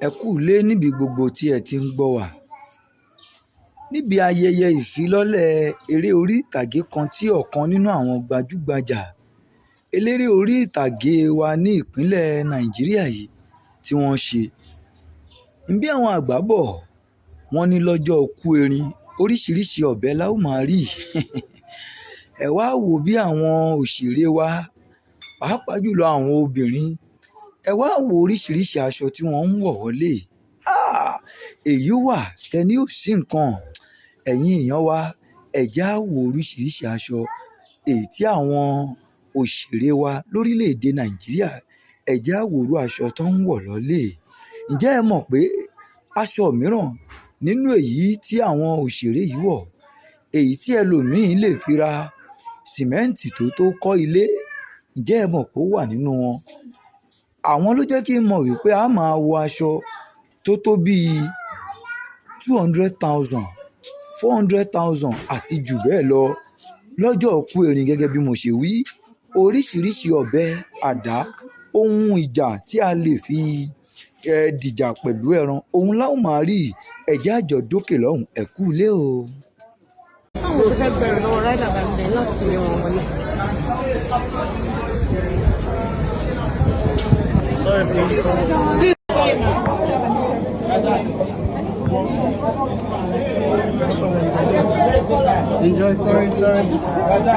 Ẹ kú ilé níbi gbogbo tí ẹ ti ń gbọ́ wá. Níbi ayẹyẹ ìfilọ́lẹ̀ eré orí ìtàgé kan tí ọ̀kan nínú àwọn gbajúgbajà eléré orí ìtàgé wa ní ìpínlẹ̀ Nàìjíríà yìí tí wọ́n ṣe. Ǹbí àwọn àgbà bọ̀ wọ́n ní lọ́jọ́ kú erin oríṣiríṣi ọ̀bẹ la ó máa rí. Ẹ wá wò bí àwọn òṣèré wa pàápàá jùlọ àwọn obìnrin, ẹ wá wo oríṣiríṣi aṣọ tí wọ́n ń wọ̀ wọlé. Èyí wà tẹni ò sí nǹkan. Ẹ̀yin èèyàn wa, ẹ já wo oríṣiríṣi aṣọ èyí tí àwọn òṣèré wa lórílẹ̀‐èdè Nàìjíríà, ẹ já wo irú aṣọ tó ń wọ̀ lọ́lé. Ǹjẹ́ ẹ mọ̀ pé aṣọ mìíràn nínú èyí tí àwọn òṣèré yìí wọ̀, èyí tí ẹlòmíín lè fi ra sìmẹ́ǹtì tó kọ́ ilé, ǹjẹ́ ẹ mọ̀ pé ó wà nínú wọn? Àwọn ló jẹ́ kí n mọ̀ wípé a máa wọ aṣọ tó bíi 200,000, 400,000 àti jù bẹ́ẹ̀ lọ lọ́jọ́ kú erin. Gẹ́gẹ́ bí mo ṣe wí, oríṣiríṣi ọ̀bẹ, àdá, ohun ìjà tí a lè fi dìjà pẹ̀lú ẹran, ohun la ó máa rí. Ẹ jẹ́ a jọ dókè lọ́hùn. Ẹ kú ilé o. Báwo ló fẹ́ bẹ̀rẹ̀ lọ́wọ́ ráìdà bá ń bẹ̀ láti lé wọn wọlé? Sorry, please. Enjoy, sorry.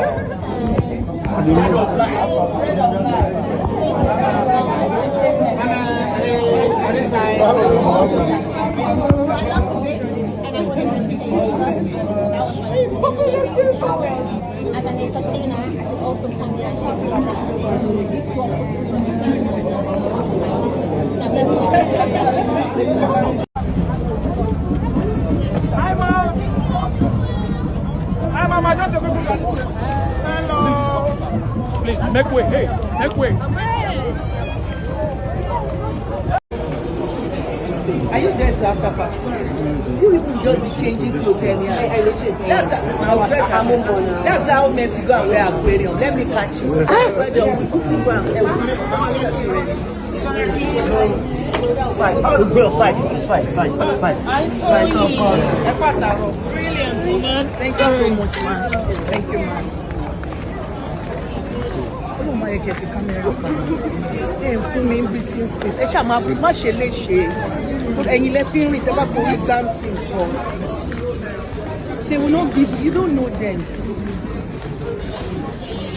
As an entertainer, I should also come here and share this work. Hi, Mama. Just a quick look at this place. Hello. Please, make way. Hey, make way. Are you guys after party? You people just be changing clothes anyhow. That's how Messi go and wear aquarium. Let me catch you. Brilliant, woman. Thank you so much, man. Thank you, man. Oh my God, you come here. Hey, fún mi in between space. Ẹ ṣá má ṣe léṣe. Ẹ̀yin lẹ fi ń rìn tẹ́lá fún mi dancing for. They will not give you, don't know them.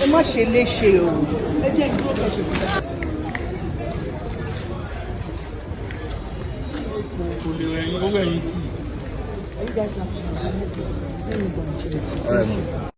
Ẹ má ṣe léṣe o. Ẹ jẹ́ ìdúró kan ṣe kúrò. Are you guys happy? Let me go and chill.